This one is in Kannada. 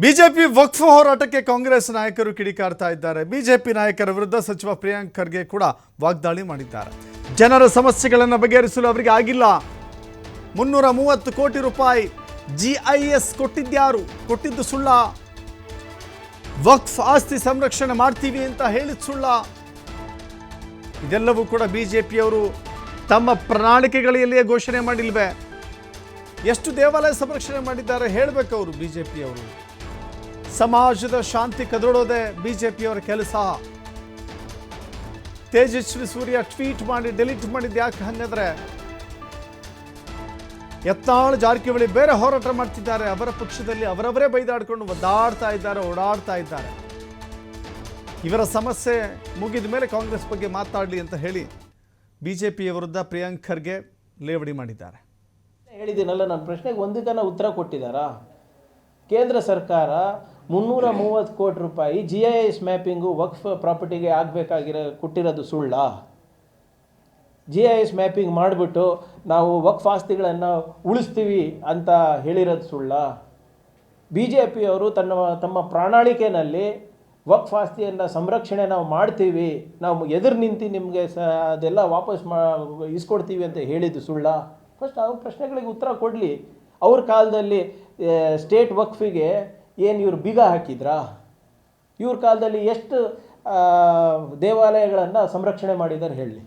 ಬಿಜೆಪಿ ವಕ್ಫ್ ಹೋರಾಟಕ್ಕೆ ಕಾಂಗ್ರೆಸ್ ನಾಯಕರು ಕಿಡಿಕಾರ್ತಾ ಇದ್ದಾರೆ. ಬಿಜೆಪಿ ನಾಯಕರ ವಿರುದ್ಧ ಸಚಿವ ಪ್ರಿಯಾಂಕ್ ಖರ್ಗೆ ಕೂಡ ವಾಗ್ದಾಳಿ ಮಾಡಿದ್ದಾರೆ. ಜನರ ಸಮಸ್ಯೆಗಳನ್ನು ಬಗೆಹರಿಸಲು ಅವರಿಗೆ ಆಗಿಲ್ಲ. 330 ಕೋಟಿ ರೂಪಾಯಿ GIS ಕೊಟ್ಟಿದ್ಯಾರು? ಕೊಟ್ಟಿದ್ದು ಸುಳ್ಳ? ವಕ್ಫ್ ಆಸ್ತಿ ಸಂರಕ್ಷಣೆ ಮಾಡ್ತೀವಿ ಅಂತ ಹೇಳಿದ ಸುಳ್ಳ? ಇದೆಲ್ಲವೂ ಕೂಡ ಬಿಜೆಪಿಯವರು ತಮ್ಮ ಪ್ರಣಾಳಿಕೆಗಳಲ್ಲಿಯೇ ಘೋಷಣೆ ಮಾಡಿಲ್ವೇ? ಎಷ್ಟು ದೇವಾಲಯ ಸಂರಕ್ಷಣೆ ಮಾಡಿದ್ದಾರೆ ಹೇಳಬೇಕು ಅವರು. ಬಿಜೆಪಿಯವರು ಸಮಾಜದ ಶಾಂತಿ ಕದಡೋದೇ ಬಿಜೆಪಿಯವರ ಕೆಲಸ. ತೇಜಸ್ವಿ ಸೂರ್ಯ ಟ್ವೀಟ್ ಮಾಡಿ ಡಿಲೀಟ್ ಮಾಡಿದ್ದು ಯಾಕೆ ಹಂಗಂದ್ರೆ, ಯತ್ನಾಳ್ ಜಾರಕಿಹೊಳಿ ಬೇರೆ ಹೋರಾಟ ಮಾಡ್ತಿದ್ದಾರೆ. ಅವರ ಪಕ್ಷದಲ್ಲಿ ಅವರವರೇ ಬೈದಾಡ್ಕೊಂಡು ಒದ್ದಾಡ್ತಾ ಇದ್ದಾರೆ, ಓಡಾಡ್ತಾ ಇದ್ದಾರೆ. ಇವರ ಸಮಸ್ಯೆ ಮುಗಿದ ಮೇಲೆ ಕಾಂಗ್ರೆಸ್ ಬಗ್ಗೆ ಮಾತಾಡಲಿ ಅಂತ ಹೇಳಿ ಬಿಜೆಪಿಯ ವಿರುದ್ಧ ಪ್ರಿಯಾಂಕ್ ಖರ್ಗೆ ಲೇವಡಿ ಮಾಡಿದ್ದಾರೆ. ಹೇಳಿದ್ದೀನಲ್ಲ, ನನ್ನ ಪ್ರಶ್ನೆಗೆ ಒಂದಕ್ಕನ ಉತ್ತರ ಕೊಟ್ಟಿದ್ದಾರಾ? ಕೇಂದ್ರ ಸರ್ಕಾರ 330 ಕೋಟಿ ರೂಪಾಯಿ GIS ಮ್ಯಾಪಿಂಗು ವಕ್ಫ್ ಪ್ರಾಪರ್ಟಿಗೆ ಕೊಟ್ಟಿರೋದು ಸುಳ್ಳ? GIS ಮ್ಯಾಪಿಂಗ್ ಮಾಡಿಬಿಟ್ಟು ನಾವು ವಕ್ಫ್ ಆಸ್ತಿಗಳನ್ನು ಉಳಿಸ್ತೀವಿ ಅಂತ ಹೇಳಿರೋದು ಸುಳ್ಳ? BJPಯವರು ತಮ್ಮ ಪ್ರಣಾಳಿಕೆಯಲ್ಲಿ ವಕ್ಫ್ ಆಸ್ತಿಯನ್ನು ಸಂರಕ್ಷಣೆ ನಾವು ಮಾಡ್ತೀವಿ, ನಾವು ಎದುರು ನಿಂತು ನಿಮಗೆ ಅದೆಲ್ಲ ವಾಪಸ್ ಇಸ್ಕೊಡ್ತೀವಿ ಅಂತ ಹೇಳಿದ್ದು ಸುಳ್ಳ? ಫಸ್ಟ್ ಅವ್ರ ಪ್ರಶ್ನೆಗಳಿಗೆ ಉತ್ತರ ಕೊಡಲಿ. ಅವ್ರ ಕಾಲದಲ್ಲಿ ಸ್ಟೇಟ್ ವಕ್ಫಿಗೆ ಏನು ಇವರು ಬೀಗ ಹಾಕಿದ್ರಾ? ಇವ್ರ ಕಾಲದಲ್ಲಿ ಎಷ್ಟು ದೇವಾಲಯಗಳನ್ನು ಸಂರಕ್ಷಣೆ ಮಾಡಿದ್ದಾರೆ ಹೇಳಿ.